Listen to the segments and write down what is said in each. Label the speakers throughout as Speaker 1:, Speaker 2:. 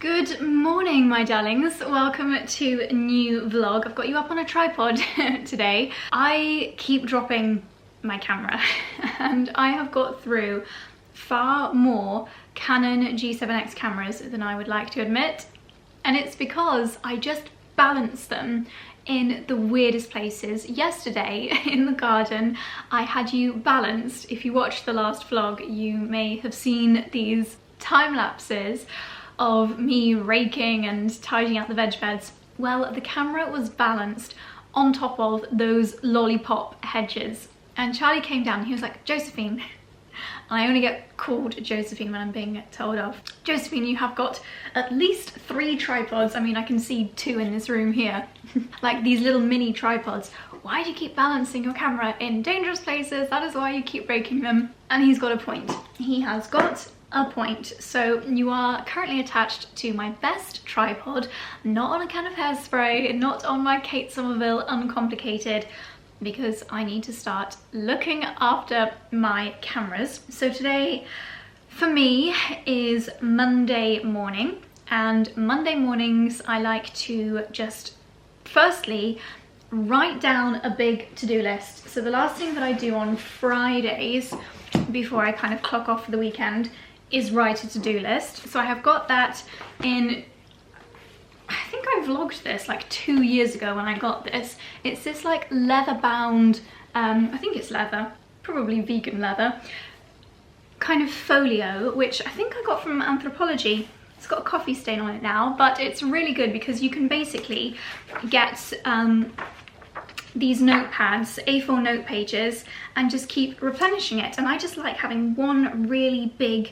Speaker 1: Good morning, my darlings. Welcome to a new vlog. I've got you up on a tripod today. I keep dropping my camera and I have got through far more Canon G7X cameras than I would like to admit. And it's because I just balance them in the weirdest places. Yesterday in the garden, I had you balanced. If you watched the last vlog, you may have seen these time lapses of me raking and tidying out the veg beds. Well, the camera was balanced on top of those lollipop hedges. And Charlie came down and he was like, Josephine, and I only get called Josephine when I'm being told off. Josephine, you have got at least 3 tripods. I mean, I can see 2 in this room here. Like these little mini tripods. Why do you keep balancing your camera in dangerous places? That is why you keep breaking them. And he's got a point. He has got a point. So you are currently attached to my best tripod, not on a can of hairspray, not on my Kate Somerville Uncomplicated, because I need to start looking after my cameras. So today for me is Monday morning, and Monday mornings I like to just firstly write down a big to-do list. So the last thing that I do on Fridays before I kind of clock off for the weekend is write a to-do list. So I have got that in, I think I vlogged this like 2 years ago when I got this. It's this like leather bound, I think it's leather, probably vegan leather, kind of folio, which I think I got from Anthropology. It's got a coffee stain on it now, but it's really good because you can basically get these notepads, A4 note pages, and just keep replenishing it. And I just like having one really big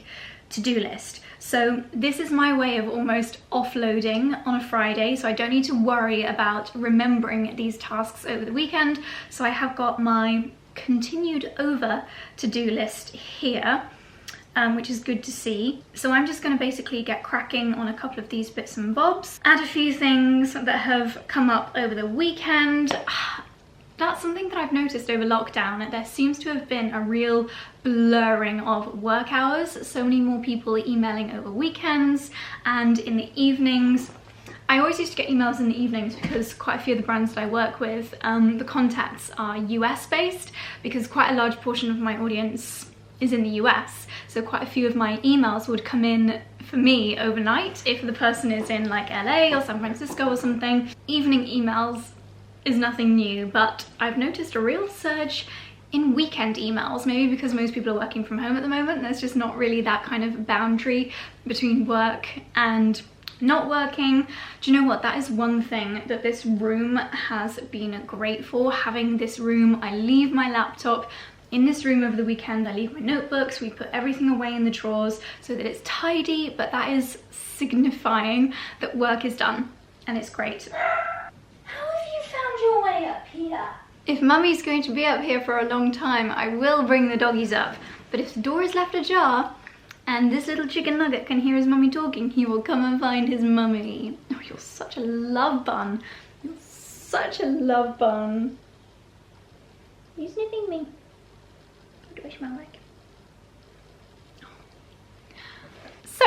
Speaker 1: to-do list. So this is my way of almost offloading on a Friday, so I don't need to worry about remembering these tasks over the weekend. So I have got my continued over to-do list here, which is good to see. So I'm just going to basically get cracking on a couple of these bits and bobs, add a few things that have come up over the weekend. That's something that I've noticed over lockdown. There seems to have been a real blurring of work hours. So many more people emailing over weekends and in the evenings. I always used to get emails in the evenings because quite a few of the brands that I work with, the contacts are US based, because quite a large portion of my audience is in the US. So quite a few of my emails would come in for me overnight if the person is in like LA or San Francisco or something. Evening emails is nothing new, but I've noticed a real surge in weekend emails, maybe because most people are working from home at the moment. There's just not really that kind of boundary between work and not working. Do you know what? That is one thing that this room has been great for. Having this room, I leave my laptop in this room over the weekend, I leave my notebooks, we put everything away in the drawers so that it's tidy, but that is signifying that work is done, and it's great. How have you found your way up here? If mummy's going to be up here for a long time, I will bring the doggies up, but if the door is left ajar and this little chicken nugget can hear his mummy talking, he will come and find his mummy. Oh, you're such a love bun. You're such a love bun. Are you sniffing me? What do I smell like? So,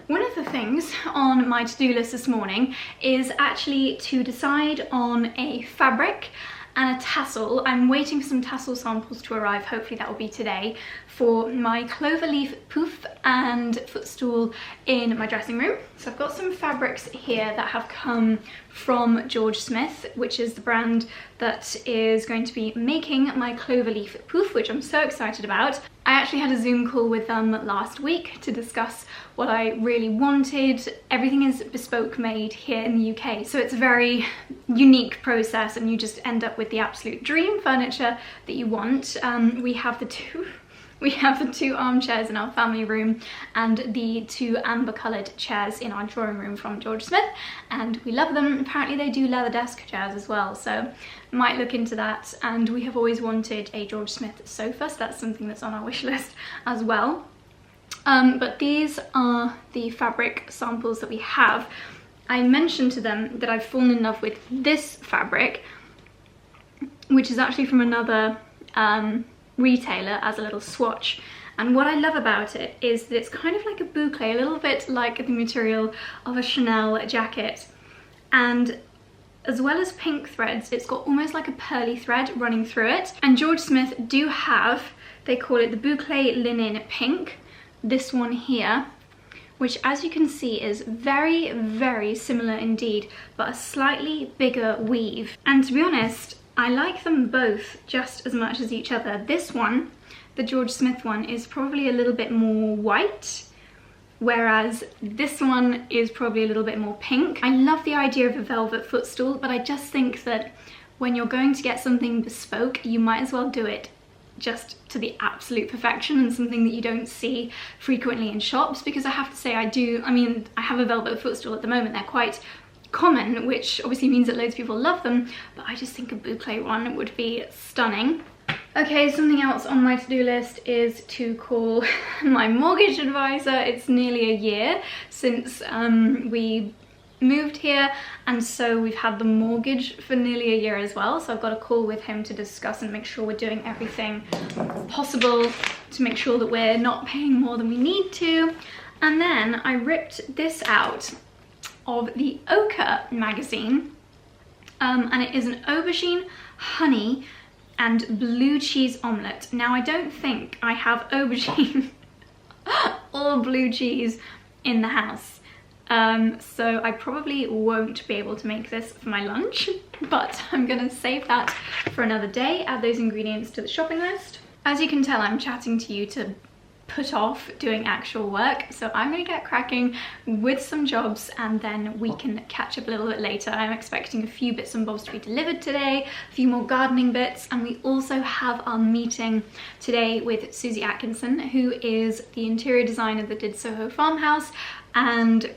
Speaker 1: one of the things on my to-do list this morning is actually to decide on a fabric and a tassel. I'm waiting for some tassel samples to arrive, hopefully that will be today, for my cloverleaf poof and footstool in my dressing room. So I've got some fabrics here that have come from George Smith, which is the brand that is going to be making my cloverleaf poof, which I'm so excited about. I actually had a Zoom call with them last week to discuss what I really wanted. Everything is bespoke made here in the UK, so it's a very unique process and you just end up with the absolute dream furniture that you want. We have the two armchairs in our family room and the 2 amber coloured chairs in our drawing room from George Smith, and we love them. Apparently they do leather desk chairs as well, so might look into that. And we have always wanted a George Smith sofa, so that's something that's on our wish list as well. But these are the fabric samples that we have. I mentioned to them that I've fallen in love with this fabric, which is actually from another retailer, as a little swatch, And what I love about it is that it's kind of like a boucle, a little bit like the material of a Chanel jacket. And as well as pink threads, it's got almost like a pearly thread running through it. And George Smith do have, they call it the boucle linen pink, this one here, which as you can see is very, very similar indeed, but a slightly bigger weave. And to be honest, I like them both just as much as each other. This one, the George Smith one, is probably a little bit more white, whereas this one is probably a little bit more pink. I love the idea of a velvet footstool, but I just think that when you're going to get something bespoke, you might as well do it just to the absolute perfection and something that you don't see frequently in shops, because I have to say I have a velvet footstool at the moment. They're quite common, which obviously means that loads of people love them, but I just think a boucle one would be stunning. Okay, something else on my to-do list is to call my mortgage advisor. It's nearly a year since we moved here, and so we've had the mortgage for nearly a year as well, so I've got a call with him to discuss and make sure we're doing everything possible to make sure that we're not paying more than we need to. And then I ripped this out of the Ochre magazine, and it is an aubergine, honey and blue cheese omelette. Now I don't think I have aubergine or blue cheese in the house, so I probably won't be able to make this for my lunch, but I'm gonna save that for another day, add those ingredients to the shopping list. As you can tell, I'm chatting to you to put off doing actual work, so I'm gonna get cracking with some jobs and then we can catch up a little bit later. I'm expecting a few bits and bobs to be delivered today, a few more gardening bits, and we also have our meeting today with Susie Atkinson, who is the interior designer that did Soho Farmhouse, and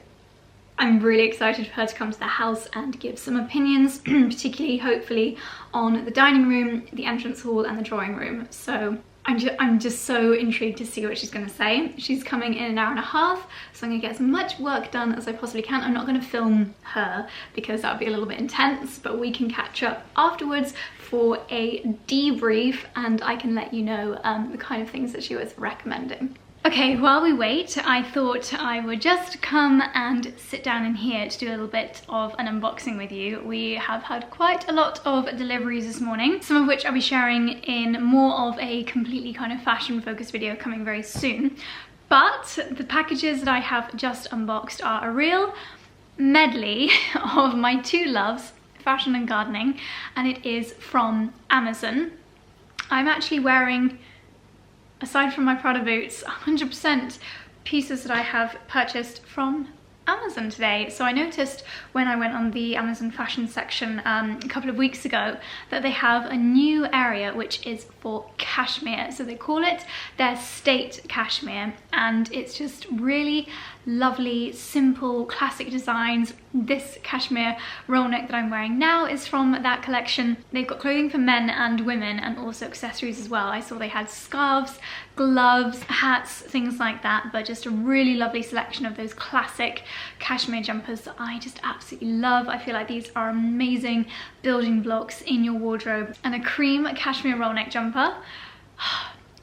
Speaker 1: I'm really excited for her to come to the house and give some opinions, particularly hopefully on the dining room, the entrance hall and the drawing room. So I'm just so intrigued to see what she's going to say. She's coming in an hour and a half, so I'm going to get as much work done as I possibly can. I'm not going to film her because that would be a little bit intense, but we can catch up afterwards for a debrief and I can let you know the kind of things that she was recommending. Okay, while we wait, I thought I would just come and sit down in here to do a little bit of an unboxing with you. We have had quite a lot of deliveries this morning, some of which I'll be sharing in more of a completely kind of fashion focused video coming very soon. But the packages that I have just unboxed are a real medley of my two loves, fashion and gardening, and it is from Amazon. I'm actually wearing, aside from my Prada boots, 100% pieces that I have purchased from Amazon today. So I noticed when I went on the Amazon fashion section a couple of weeks ago that they have a new area which is for cashmere. So they call it their state cashmere, and it's just really lovely, simple, classic designs. This cashmere roll neck that I'm wearing now is from that collection. They've got clothing for men and women and also accessories as well. I saw they had scarves, gloves, hats, things like that, but just a really lovely selection of those classic cashmere jumpers that I just absolutely love. I feel like these are amazing building blocks in your wardrobe. And a cream cashmere roll neck jumper.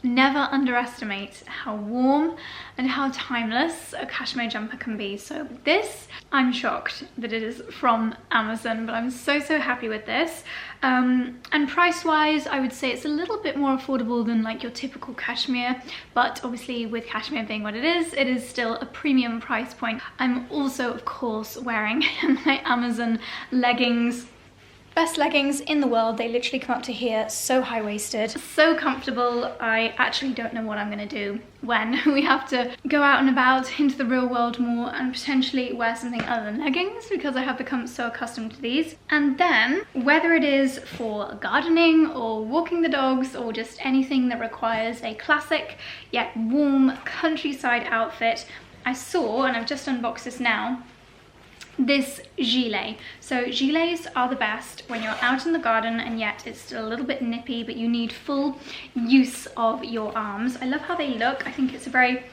Speaker 1: Never underestimate how warm and how timeless a cashmere jumper can be. So this, I'm shocked that it is from Amazon, but I'm so happy with this. And price wise, I would say it's a little bit more affordable than like your typical cashmere, but obviously with cashmere being what it is still a premium price point. I'm also of course wearing my Amazon leggings. Best leggings in the world. They literally come up to here, so high-waisted, so comfortable. I actually don't know what I'm gonna do when we have to go out and about into the real world more and potentially wear something other than leggings, because I have become so accustomed to these. And then whether it is for gardening or walking the dogs or just anything that requires a classic yet warm countryside outfit, I saw, and I've just unboxed this now, this gilet. So gilets are the best when you're out in the garden and yet it's still a little bit nippy, but you need full use of your arms. I love how they look. I think it's a very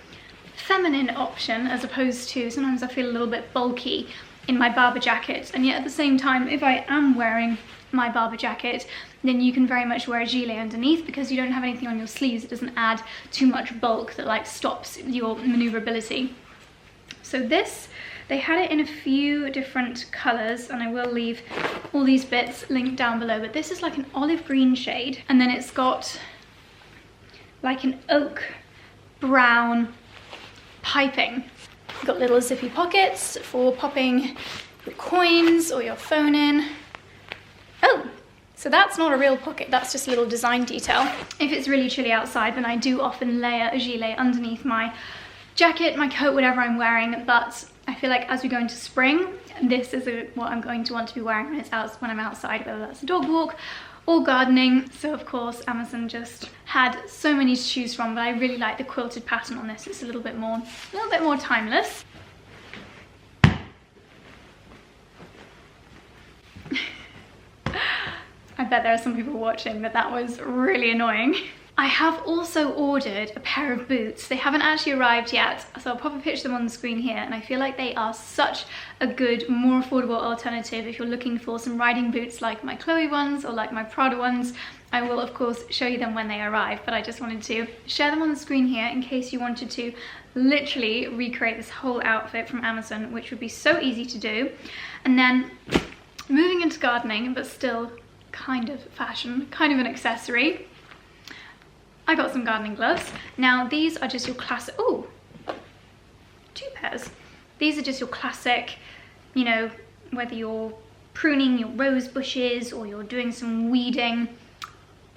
Speaker 1: feminine option as opposed to, sometimes I feel a little bit bulky in my Barber jacket, and yet at the same time, if I am wearing my Barber jacket, then you can very much wear a gilet underneath because you don't have anything on your sleeves. It doesn't add too much bulk that like stops your maneuverability. So this, they had it in a few different colours, and I will leave all these bits linked down below, but this is like an olive green shade, and then it's got like an oak brown piping. You've got little zippy pockets for popping your coins or your phone in. Oh, so that's not a real pocket, that's just a little design detail. If it's really chilly outside, then I do often layer a gilet underneath my jacket, my coat, whatever I'm wearing, but I feel like as we go into spring, this is what I'm going to want to be wearing when I'm outside, whether that's a dog walk or gardening. So of course Amazon just had so many to choose from, but I really like the quilted pattern on this. It's a little bit more timeless. I bet there are some people watching that was really annoying. I have also ordered a pair of boots. They haven't actually arrived yet, so I'll probably picture them on the screen here, and I feel like they are such a good, more affordable alternative if you're looking for some riding boots like my Chloe ones or like my Prada ones. I will of course show you them when they arrive, but I just wanted to share them on the screen here in case you wanted to literally recreate this whole outfit from Amazon, which would be so easy to do. And then moving into gardening, but still kind of fashion, kind of an accessory, I got some gardening gloves. Now these are just your classic, oh, 2 pairs. These are just your classic, you know, whether you're pruning your rose bushes or you're doing some weeding.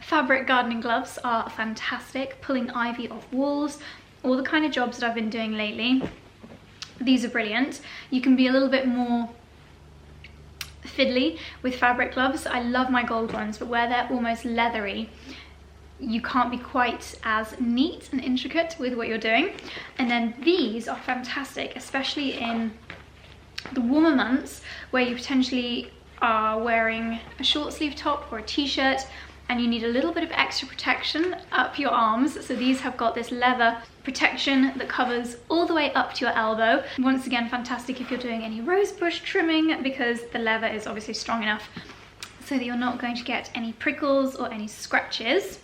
Speaker 1: Fabric gardening gloves are fantastic, pulling ivy off walls, all the kind of jobs that I've been doing lately. These are brilliant. You can be a little bit more fiddly with fabric gloves. I love my gold ones, but where they're almost leathery, you can't be quite as neat and intricate with what you're doing. And then these are fantastic, especially in the warmer months where you potentially are wearing a short sleeve top or a t-shirt and you need a little bit of extra protection up your arms. So these have got this leather protection that covers all the way up to your elbow. Once again, fantastic if you're doing any rose bush trimming, because the leather is obviously strong enough so that you're not going to get any prickles or any scratches.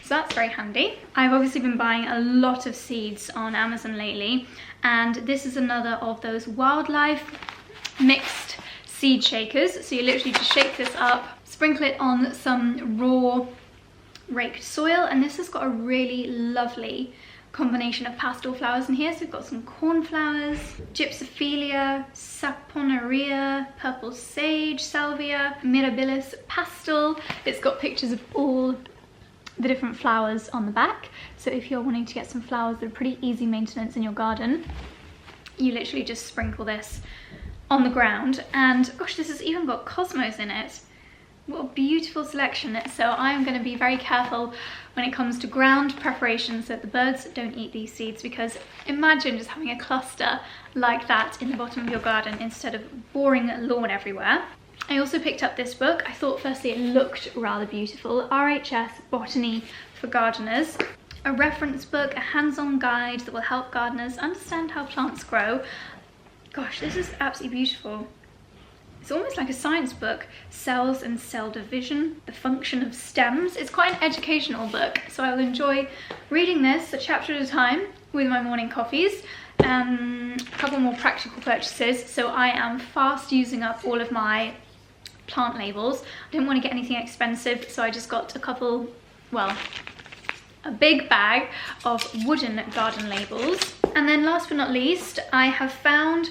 Speaker 1: So that's very handy. I've obviously been buying a lot of seeds on Amazon lately, and this is another of those wildlife mixed seed shakers. So you literally just shake this up, sprinkle it on some raw raked soil, and this has got a really lovely combination of pastel flowers in here. So we've got some cornflowers, gypsophilia, saponaria, purple sage, salvia, mirabilis pastel. It's got pictures of all the different flowers on the back, so if you're wanting to get some flowers that are pretty easy maintenance in your garden, you literally just sprinkle this on the ground. And gosh, this has even got cosmos in it. What a beautiful selection. So I am going to be very careful when it comes to ground preparation so that the birds don't eat these seeds, because imagine just having a cluster like that in the bottom of your garden instead of boring lawn everywhere. I also picked up this book. I thought firstly it looked rather beautiful. RHS Botany for Gardeners. A reference book, a hands-on guide that will help gardeners understand how plants grow. Gosh, this is absolutely beautiful. It's almost like a science book. Cells and cell division, the function of stems. It's quite an educational book, so I will enjoy reading this a chapter at a time with my morning coffees. A couple more practical purchases. So I am fast using up all of my plant labels. I didn't want to get anything expensive, so I just got a couple, well, a big bag of wooden garden labels. And then last but not least, I have found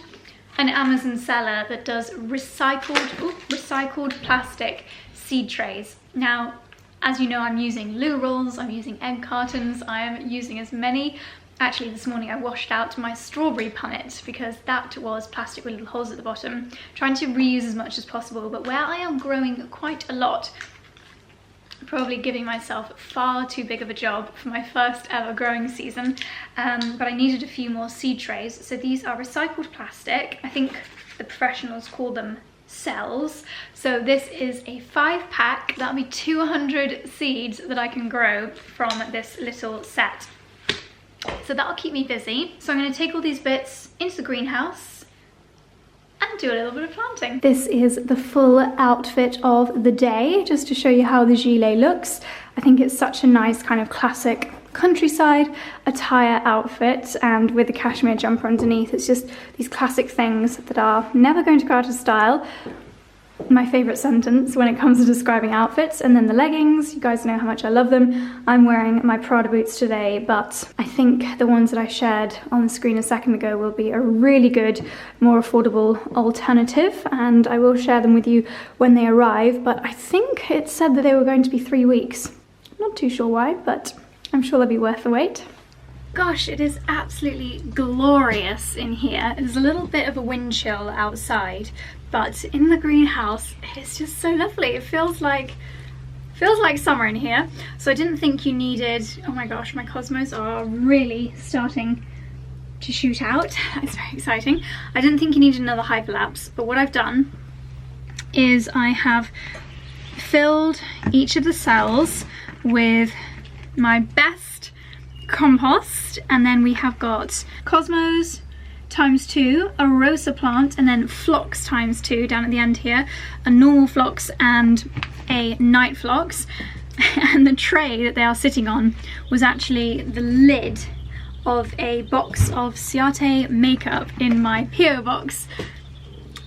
Speaker 1: an Amazon seller that does recycled plastic seed trays. Now, as you know, I'm using loo rolls, I'm using egg cartons, I am using as many. Actually, this morning I washed out my strawberry punnet because that was plastic with little holes at the bottom, trying to reuse as much as possible. But where I am growing quite a lot, probably giving myself far too big of a job for my first ever growing season, but I needed a few more seed trays. So these are recycled plastic. I think the professionals call them cells. So this is a 5-pack. That'll be 200 seeds that I can grow from this little set. So that'll keep me busy. So I'm going to take all these bits into the greenhouse and do a little bit of planting. This is the full outfit of the day, just to show you how the gilet looks. I think it's such a nice kind of classic countryside attire outfit, and with the cashmere jumper underneath, it's just these classic things that are never going to go out of style. My favourite sentence when it comes to describing outfits. And then the leggings, you guys know how much I love them. I'm wearing my Prada boots today, but I think the ones that I shared on the screen a second ago will be a really good, more affordable alternative, and I will share them with you when they arrive. But I think it said that they were going to be 3 weeks. Not too sure why, but I'm sure they'll be worth the wait. Gosh, it is absolutely glorious in here. There's a little bit of a wind chill outside, but in the greenhouse, it's just so lovely. It feels like summer in here. So I didn't think you needed, oh my gosh, my cosmos are really starting to shoot out. It's very exciting. I didn't think you needed another hyperlapse, but what I've done is I have filled each of the cells with my best compost, and then we have got cosmos ×2, a rosa plant, and then phlox ×2 down at the end here, a normal phlox and a night phlox. And the tray that they are sitting on was actually the lid of a box of Ciate makeup in my PO box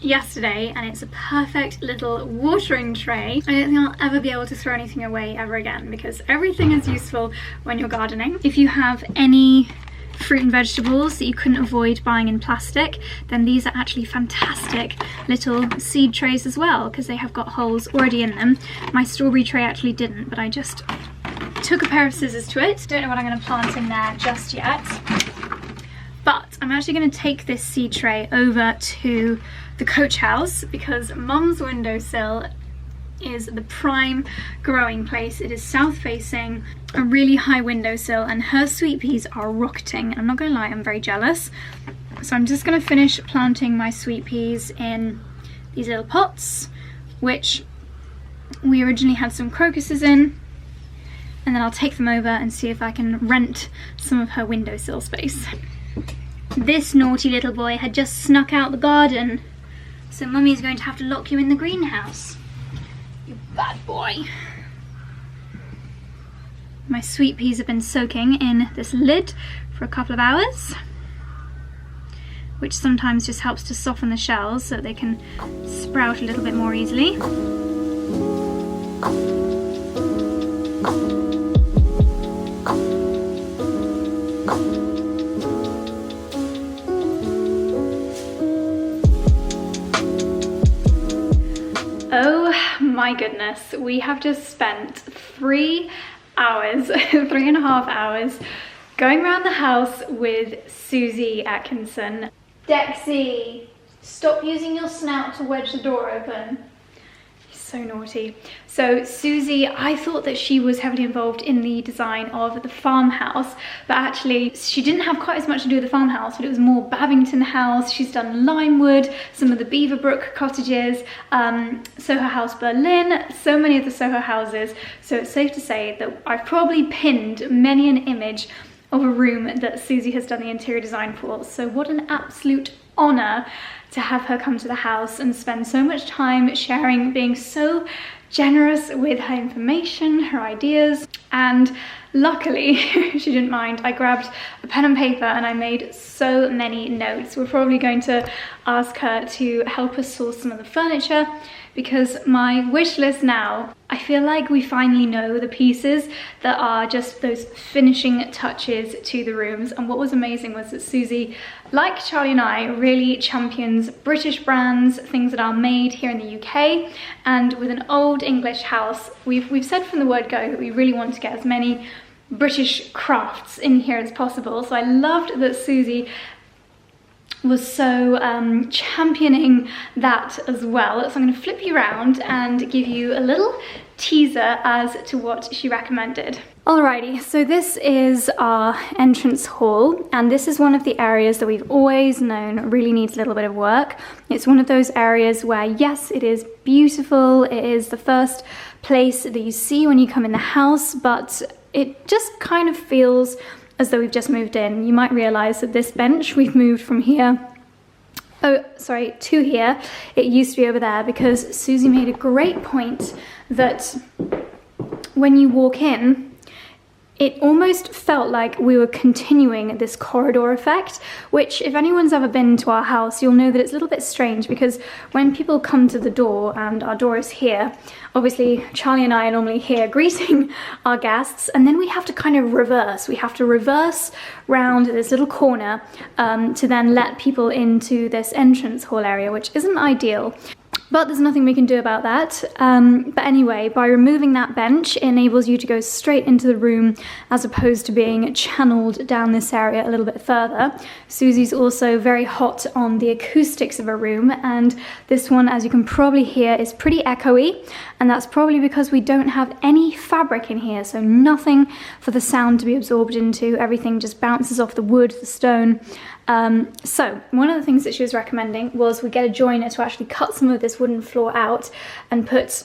Speaker 1: yesterday, and it's a perfect little watering tray. I don't think I'll ever be able to throw anything away ever again, because everything is useful when you're gardening. If you have any fruit and vegetables that you couldn't avoid buying in plastic, then these are actually fantastic little seed trays as well, because they have got holes already in them. My strawberry tray actually didn't, but I just took a pair of scissors to it. Don't know what I'm going to plant in there just yet, but I'm actually going to take this seed tray over to the coach house, because Mum's windowsill is the prime growing place. It is south facing, a really high windowsill, and her sweet peas are rocketing. I'm not gonna lie, I'm very jealous. So I'm just gonna finish planting my sweet peas in these little pots, which we originally had some crocuses in, and then I'll take them over and see if I can rent some of her windowsill space. This naughty little boy had just snuck out the garden, so Mummy's going to have to lock you in the greenhouse. You bad boy. My sweet peas have been soaking in this lid for a couple of hours, which sometimes just helps to soften the shells so they can sprout a little bit more easily. Oh my goodness, we have just spent 3 hours, 3.5 hours going around the house with Susie Atkinson. Dexy, stop using your snout to wedge the door open. So naughty. So Susie, I thought that she was heavily involved in the design of the farmhouse, but actually she didn't have quite as much to do with the farmhouse, but it was more Babington House. She's done Limewood, some of the Beaverbrook cottages, Soho House Berlin, so many of the Soho houses. So it's safe to say that I've probably pinned many an image of a room that Susie has done the interior design for. So what an absolute honour to have her come to the house and spend so much time sharing, being so generous with her information, her ideas, and luckily she didn't mind. I grabbed a pen and paper and I made so many notes. We're probably going to ask her to help us source some of the furniture, because my wish list now, I feel like we finally know the pieces that are just those finishing touches to the rooms. And what was amazing was that Susie, like Charlie and I, really champions British brands, things that are made here in the UK. And with an old English house, we've said from the word go that we really want to get as many British crafts in here as possible. So I loved that Susie was so championing that as well. So I'm going to flip you around and give you a little teaser as to what she recommended. Alrighty, so this is our entrance hall, and this is one of the areas that we've always known really needs a little bit of work. It's one of those areas where, yes, it is beautiful, it is the first place that you see when you come in the house, but it just kind of feels as though we've just moved in. You might realize that this bench, we've moved from here oh, sorry, 2 here. It used to be over there because Susie made a great point that when you walk in, it almost felt like we were continuing this corridor effect, which if anyone's ever been to our house, you'll know that it's a little bit strange because when people come to the door, and our door is here, obviously Charlie and I are normally here greeting our guests, and then we have to kind of reverse. We have to reverse round this little corner to then let people into this entrance hall area, which isn't ideal. But there's nothing we can do about that. But anyway, by removing that bench, it enables you to go straight into the room as opposed to being channeled down this area a little bit further. Susie's also very hot on the acoustics of a room, and this one, as you can probably hear, is pretty echoey, and that's probably because we don't have any fabric in here, so nothing for the sound to be absorbed into. Everything just bounces off the wood, the stone. So one of the things that she was recommending was we get a joiner to actually cut some of this wooden floor out and put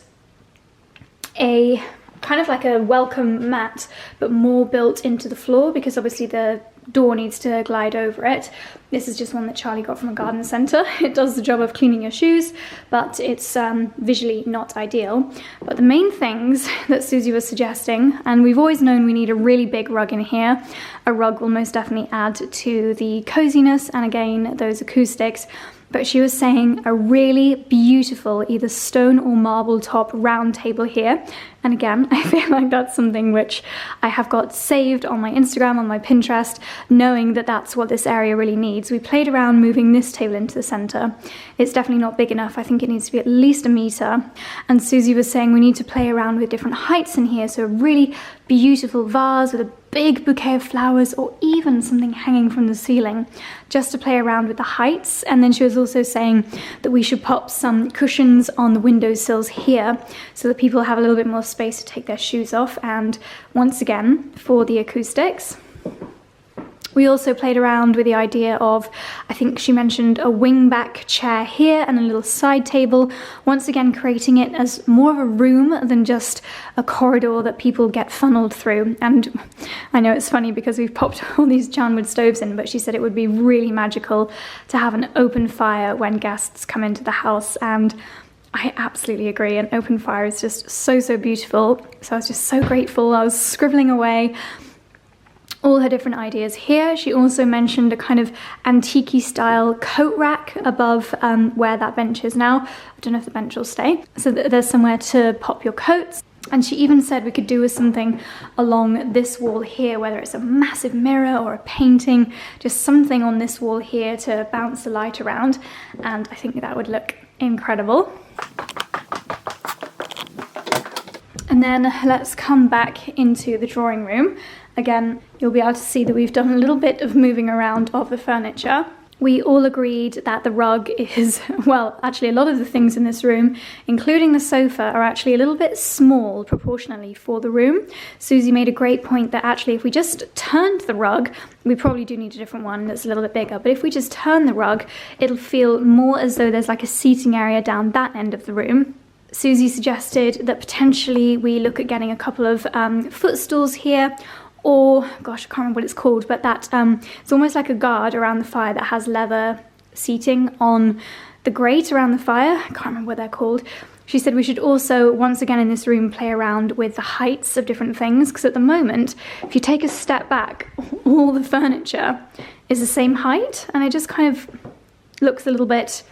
Speaker 1: a kind of like a welcome mat, but more built into the floor, because obviously the door needs to glide over it. This is just one that Charlie got from a garden centre. It does the job of cleaning your shoes, but it's visually not ideal. But the main things that Susie was suggesting, and we've always known we need a really big rug in here. A rug will most definitely add to the coziness and again those acoustics. But she was saying a really beautiful either stone or marble top round table here. And again, I feel like that's something which I have got saved on my Instagram, on my Pinterest, knowing that that's what this area really needs. We played around moving this table into the center. It's definitely not big enough. I think it needs to be at least 1 meter. And Susie was saying we need to play around with different heights in here. So a really beautiful vase with a big bouquet of flowers, or even something hanging from the ceiling, just to play around with the heights. And then she was also saying that we should pop some cushions on the windowsills here so that people have a little bit more space to take their shoes off. And once again, for the acoustics. We also played around with the idea of, I think she mentioned a wing-back chair here and a little side table, once again creating it as more of a room than just a corridor that people get funneled through. And I know it's funny because we've popped all these Janwood stoves in, but she said it would be really magical to have an open fire when guests come into the house, and I absolutely agree. An open fire is just so, so beautiful. So I was just so grateful. I was scribbling away all her different ideas here. She also mentioned a kind of antique-y style coat rack above where that bench is now. I don't know if the bench will stay. So there's somewhere to pop your coats. And she even said we could do with something along this wall here, whether it's a massive mirror or a painting, just something on this wall here to bounce the light around. And I think that would look incredible. And then let's come back into the drawing room. Again, you'll be able to see that we've done a little bit of moving around of the furniture. We all agreed that the rug is, well, actually a lot of the things in this room, including the sofa, are actually a little bit small proportionally for the room. Susie made a great point that actually if we just turned the rug, we probably do need a different one that's a little bit bigger, but if we just turn the rug, it'll feel more as though there's like a seating area down that end of the room. Susie suggested that potentially we look at getting a couple of footstools here, or, gosh, I can't remember what it's called, but that it's almost like a guard around the fire that has leather seating on the grate around the fire. I can't remember what they're called. She said we should also, once again in this room, play around with the heights of different things, because at the moment, if you take a step back, all the furniture is the same height, and it just kind of looks a little bit,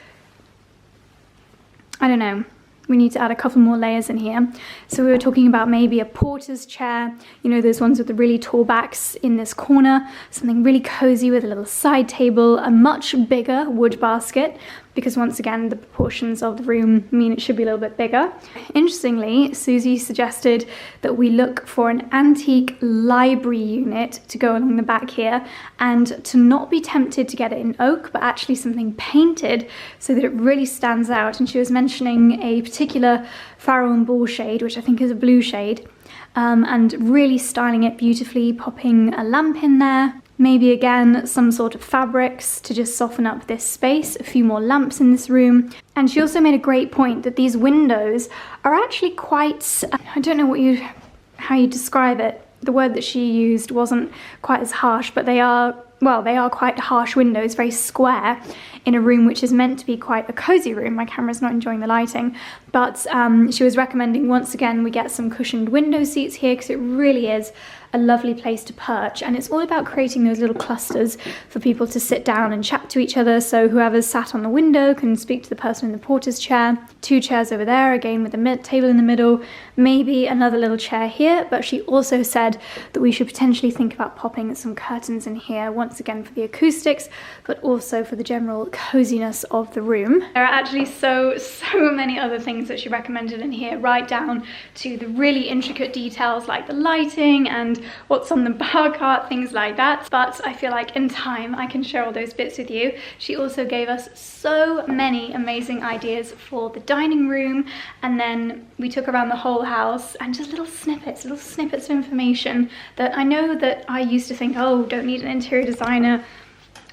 Speaker 1: I don't know. We need to add a couple more layers in here. So we were talking about maybe a porter's chair, you know, those ones with the really tall backs in this corner, something really cozy with a little side table, a much bigger wood basket, because once again, the proportions of the room mean it should be a little bit bigger. Interestingly, Susie suggested that we look for an antique library unit to go along the back here, and to not be tempted to get it in oak, but actually something painted so that it really stands out. And she was mentioning a particular Farrow and Ball shade, which I think is a blue shade, and really styling it beautifully, popping a lamp in there. Maybe again some sort of fabrics to just soften up this space, a few more lamps in this room. And she also made a great point that these windows are actually quite, I don't know how you describe it. The word that she used wasn't quite as harsh, but they are well, they are quite harsh windows, very square, in a room which is meant to be quite a cozy room. My camera's not enjoying the lighting, but she was recommending once again we get some cushioned window seats here, because it really is a lovely place to perch, and it's all about creating those little clusters for people to sit down and chat to each other. So whoever's sat on the window can speak to the person in the porter's chair. 2 chairs over there, again with a table in the middle, maybe another little chair here. But she also said that we should potentially think about popping some curtains in here, once again for the acoustics, but also for the general coziness of the room. There are actually so many other things that she recommended in here, right down to the really intricate details like the lighting and what's on the bar cart, things like that. But I feel like in time I can share all those bits with you. She also gave us so many amazing ideas for the dining room, and then we took around the whole house and just little snippets of information that I know that I used to think, oh, don't need an interior designer,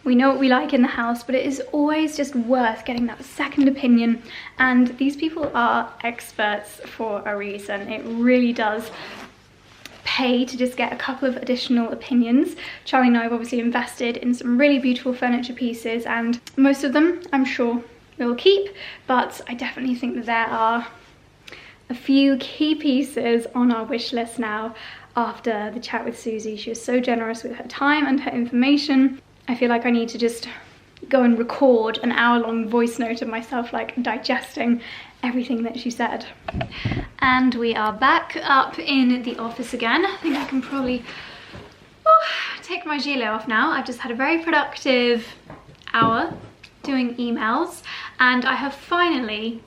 Speaker 1: we know what we like in the house, but it is always just worth getting that second opinion, and these people are experts for a reason. It really does pay to just get a couple of additional opinions. Charlie and I have obviously invested in some really beautiful furniture pieces, and most of them I'm sure we'll keep, but I definitely think that there are a few key pieces on our wish list now after the chat with Susie. She was so generous with her time and her information. I feel like I need to just go and record an hour-long voice note of myself like digesting everything that she said. And we are back up in the office again. I think I can probably take my gilet off now. I've just had a very productive hour doing emails, and I have finally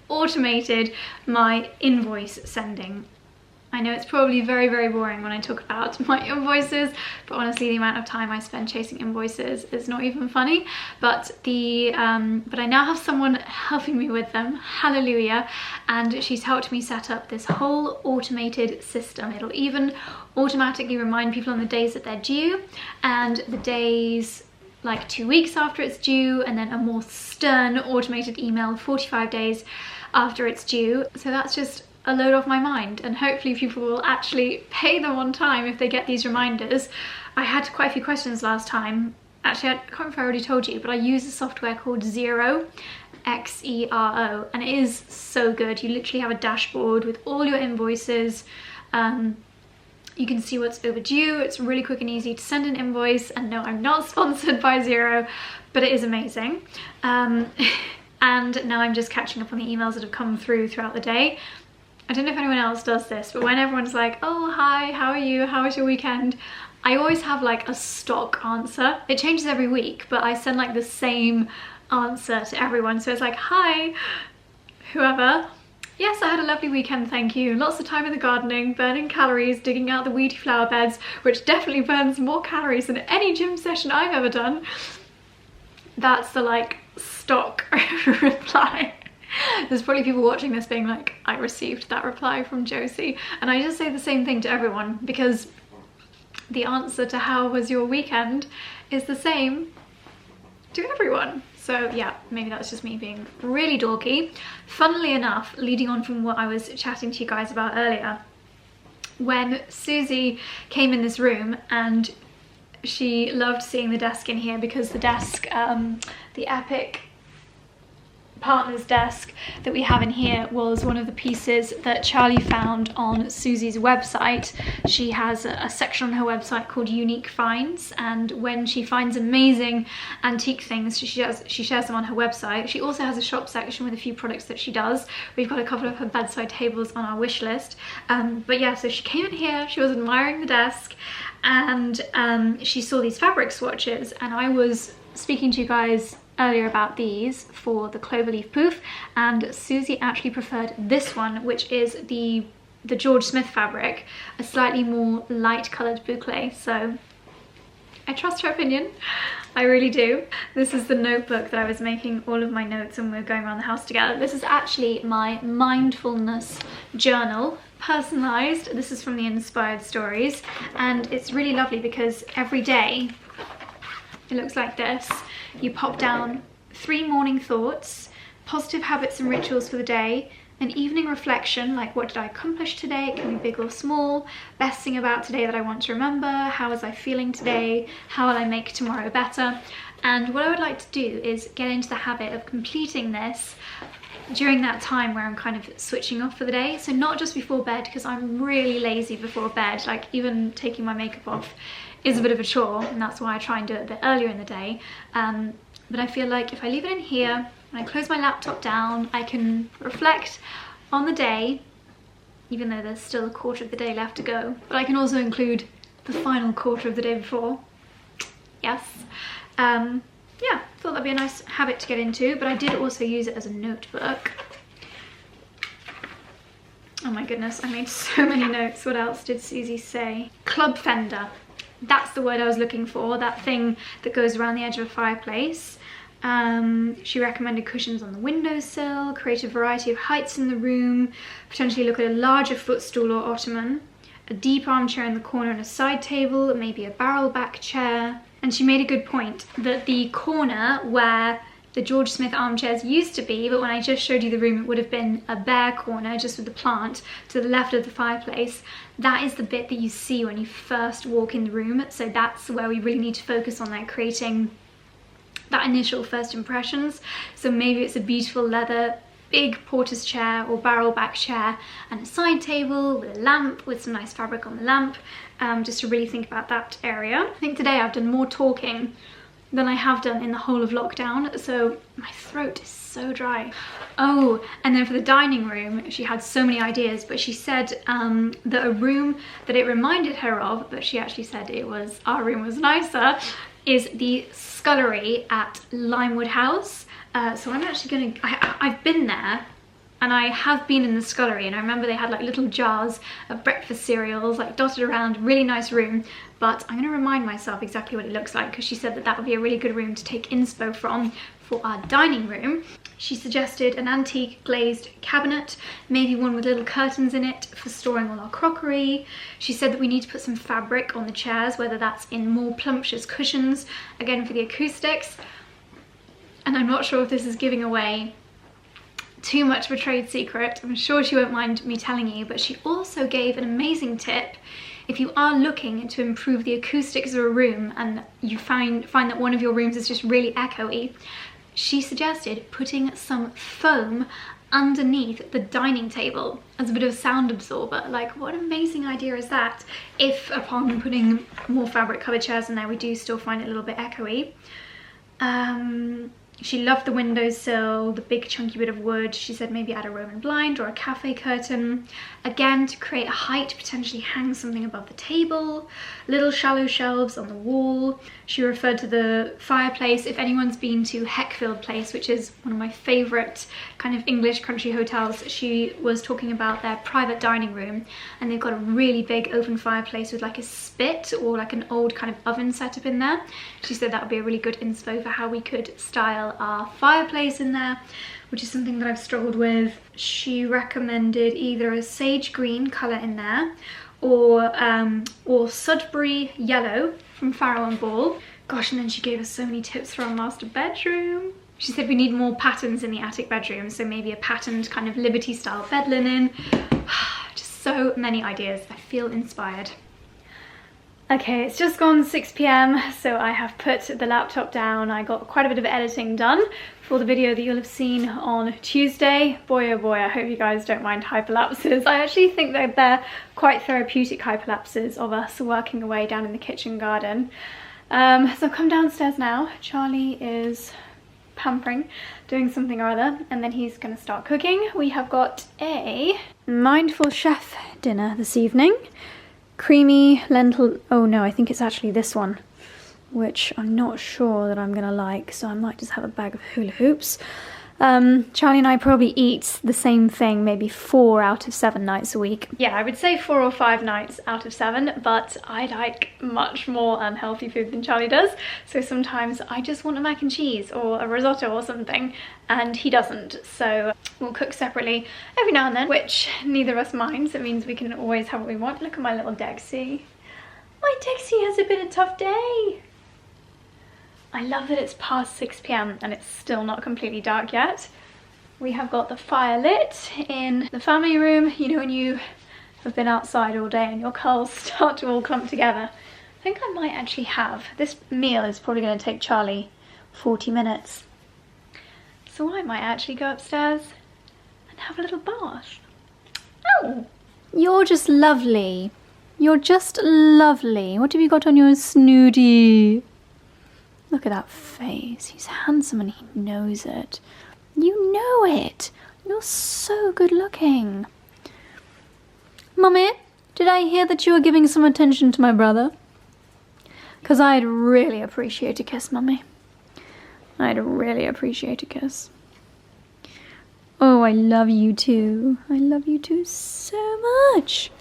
Speaker 1: automated my invoice sending. I know it's probably very boring when I talk about my invoices, but honestly the amount of time I spend chasing invoices is not even funny. But I now have someone helping me with them, hallelujah, and she's helped me set up this whole automated system. It'll even automatically remind people on the days that they're due, and the days like 2 weeks after it's due, and then a more stern automated email 45 days after it's due. So that's just a load off my mind, and hopefully people will actually pay them on time if they get these reminders. I had quite a few questions last time. Actually, I can't remember if I already told you, but I use a software called Xero, Xero, and it is so good. You literally have a dashboard with all your invoices. You can see what's overdue. It's really quick and easy to send an invoice, and no, I'm not sponsored by Xero, but it is amazing. And now I'm just catching up on the emails that have come throughout the day. I don't know if anyone else does this, but when everyone's like, oh, hi, how are you? How was your weekend? I always have like a stock answer. It changes every week, but I send like the same answer to everyone. So it's like, hi, whoever. Yes, I had a lovely weekend, thank you. Lots of time in the gardening, burning calories, digging out the weedy flower beds, which definitely burns more calories than any gym session I've ever done. That's the like stock reply. There's probably people watching this being like, I received that reply from Josie. And I just say the same thing to everyone, because the answer to how was your weekend is the same to everyone. So yeah, maybe that's just me being really dorky. Funnily enough, leading on from what I was chatting to you guys about earlier, when Susie came in this room, and she loved seeing the desk in here, because the desk, the Epic partner's desk that we have in here was one of the pieces that Charlie found on Susie's website. She has a section on her website called Unique Finds, and when she finds amazing antique things, she shares them on her website. She also has a shop section with a few products that she does. We've got a couple of her bedside tables on our wish list. But yeah, so she came in here, she was admiring the desk, and she saw these fabric swatches, and I was speaking to you guys earlier about these for the cloverleaf poof, and Susie actually preferred this one, which is the George Smith fabric, a slightly more light coloured boucle. So I trust her opinion, I really do. This is the notebook that I was making all of my notes when we were going around the house together. This is actually my mindfulness journal, personalised. This is from the Inspired Stories, and it's really lovely because every day it looks like this. You pop down 3 morning thoughts, positive habits and rituals for the day, An evening reflection, like what did I accomplish today? It can be big or small. Best thing about today that I want to remember. How was I feeling today? How will I make tomorrow better? And what I would like to do is get into the habit of completing this during that time where I'm kind of switching off for the day. So not just before bed, because I'm really lazy before bed. Like even taking my makeup off is a bit of a chore, and that's why I try and do it a bit earlier in the day. But I feel like if I leave it in here, when I close my laptop down, I can reflect on the day, even though there's still a quarter of the day left to go. But I can also include the final quarter of the day before. Yes. Yeah, thought that'd be a nice habit to get into, but I did also use it as a notebook. Oh my goodness, I made so many notes. What else did Susie say? Club fender. That's the word I was looking for, that thing that goes around the edge of a fireplace. She recommended cushions on the windowsill, create a variety of heights in the room, potentially look at a larger footstool or ottoman, a deep armchair in the corner and a side table, maybe a barrel back chair. And she made a good point that the corner where the George Smith armchairs used to be, but when I just showed you the room, it would have been a bare corner just with the plant to the left of the fireplace. That is the bit that you see when you first walk in the room. So that's where we really need to focus on, like creating that initial first impressions. So maybe it's a beautiful leather big porter's chair or barrel back chair and a side table with a lamp with some nice fabric on the lamp, just to really think about that area. I think today I've done more talking than I have done in the whole of lockdown, so my throat is so dry. Oh, and then for the dining room, she had so many ideas, but she said that a room that it reminded her of, but she actually said it was, our room was nicer, is the scullery at Limewood House. So I'm actually I've been there and I have been in the scullery, and I remember they had like little jars of breakfast cereals like dotted around, really nice room. But I'm going to remind myself exactly what it looks like, because she said that that would be a really good room to take inspo from for our dining room. She suggested an antique glazed cabinet, maybe one with little curtains in it for storing all our crockery. She said that we need to put some fabric on the chairs, whether that's in more plumptious cushions, again for the acoustics. And I'm not sure if this is giving away too much of a trade secret. I'm sure she won't mind me telling you, but she also gave an amazing tip. If you are looking to improve the acoustics of a room and you find that one of your rooms is just really echoey, she suggested putting some foam underneath the dining table as a bit of a sound absorber. Like, what an amazing idea is that, if upon putting more fabric covered chairs in there we do still find it a little bit echoey. She loved the windowsill, the big chunky bit of wood. She said maybe add a Roman blind or a cafe curtain. Again, to create a height, potentially hang something above the table. Little shallow shelves on the wall. She referred to the fireplace. If anyone's been to Heckfield Place, which is one of my favourite kind of English country hotels, she was talking about their private dining room, and they've got a really big open fireplace with like a spit or like an old kind of oven setup in there. She said that would be a really good inspo for how we could style our fireplace in there, which is something that I've struggled with. She recommended either a sage green colour in there or Sudbury yellow from Farrow and Ball. Gosh, and then she gave us so many tips for our master bedroom. She said we need more patterns in the attic bedroom, so maybe a patterned kind of Liberty style bed linen. Just so many ideas. I feel inspired. Okay, it's just gone 6 p.m, so I have put the laptop down. I got quite a bit of editing done for the video that you'll have seen on Tuesday. Boy oh boy, I hope you guys don't mind hyperlapses. I actually think that they're quite therapeutic hyperlapses of us working away down in the kitchen garden. So I've come downstairs now. Charlie is pampering, doing something or other, and then he's gonna start cooking. We have got a mindful chef dinner this evening. Creamy lentil, oh no, I think it's actually this one, which I'm not sure that I'm gonna like, so I might just have a bag of hula hoops. Charlie and I probably eat the same thing maybe 4 out of 7 nights a week. Yeah, I would say 4 or 5 nights out of 7, but I like much more unhealthy food than Charlie does. So sometimes I just want a mac and cheese or a risotto or something, and he doesn't. So we'll cook separately every now and then, which neither of us minds. It means we can always have what we want. Look at my little Dexy. My Dexy has been a tough day. I love that it's past 6 p.m. and it's still not completely dark yet. We have got the fire lit in the family room. You know when you have been outside all day and your curls start to all clump together. I think I might actually have. This meal is probably going to take Charlie 40 minutes. So I might actually go upstairs and have a little bath. Oh! You're just lovely. You're just lovely. What have you got on your snooty? Look at that face. He's handsome and he knows it. You know it. You're so good looking. Mummy, did I hear that you were giving some attention to my brother? Because I'd really appreciate a kiss, Mummy. I'd really appreciate a kiss. Oh, I love you too. I love you too so much.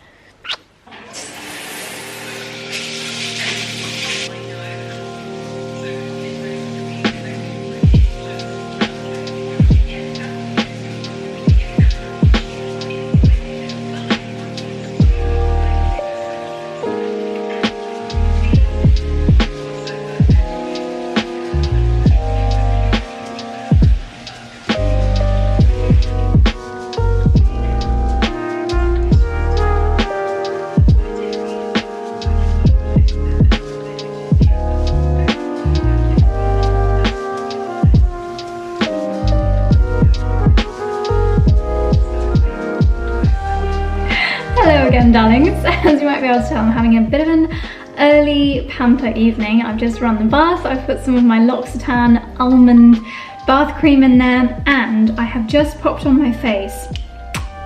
Speaker 1: Darlings, as you might be able to tell, I'm having a bit of an early pamper evening. I've just run the bath, I've put some of my L'Occitane almond bath cream in there, and I have just popped on my face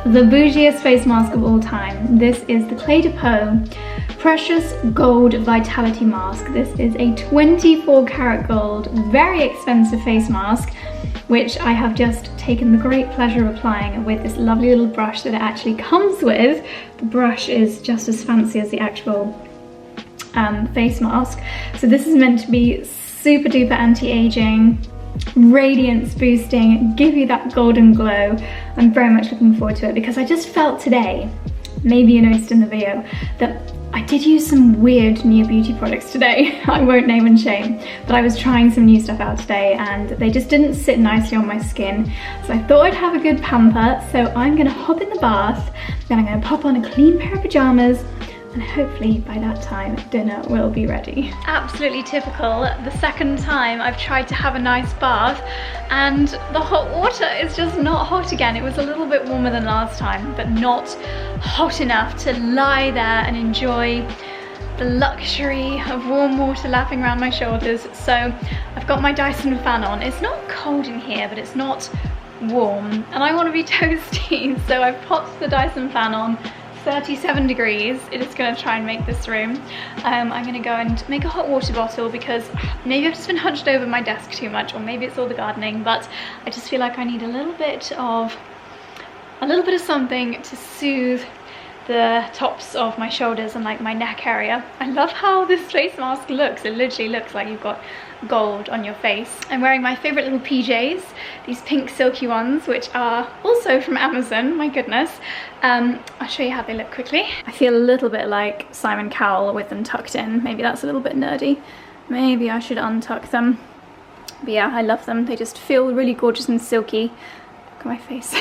Speaker 1: the bougiest face mask of all time. This is the Clé de Peau Precious Gold Vitality Mask. This is a 24 karat gold, very expensive face mask, which I have just taken the great pleasure of applying with this lovely little brush that it actually comes with. The brush is just as fancy as the actual face mask. So this is meant to be super duper anti-aging, radiance boosting, give you that golden glow. I'm very much looking forward to it because I just felt today, maybe you noticed in the video, that I did use some weird new beauty products today. I won't name and shame, but I was trying some new stuff out today and they just didn't sit nicely on my skin. So I thought I'd have a good pamper. So I'm gonna hop in the bath, then I'm gonna pop on a clean pair of pajamas, and hopefully by that time dinner will be ready. Absolutely typical. The second time I've tried to have a nice bath and the hot water is just not hot again. It was a little bit warmer than last time, but not hot enough to lie there and enjoy the luxury of warm water lapping around my shoulders. So I've got my Dyson fan on. It's not cold in here, but it's not warm, and I want to be toasty. So I've popped the Dyson fan on. 37 degrees. It is going to try and make this room. I'm going to go and make a hot water bottle because maybe I've just been hunched over my desk too much, or maybe it's all the gardening, but I just feel like I need a little bit of something to soothe the tops of my shoulders and like my neck area. I love how this face mask looks. It literally looks like you've got gold on your face. I'm wearing my favorite little PJs, these pink silky ones, which are also from Amazon. My goodness. I'll show you how they look quickly. I feel a little bit like Simon Cowell with them tucked in. Maybe that's a little bit nerdy. Maybe I should untuck them. But yeah, I love them. They just feel really gorgeous and silky. Look at my face.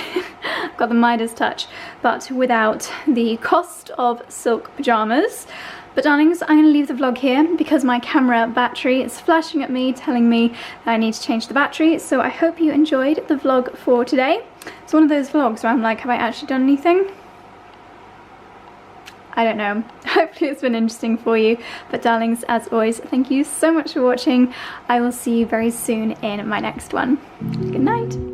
Speaker 1: I've got the Midas touch, but without the cost of silk pajamas. But darlings, I'm going to leave the vlog here because my camera battery is flashing at me, telling me that I need to change the battery. So I hope you enjoyed the vlog for today. It's one of those vlogs where I'm like, have I actually done anything? I don't know. Hopefully it's been interesting for you. But darlings, as always, thank you so much for watching. I will see you very soon in my next one. Good night.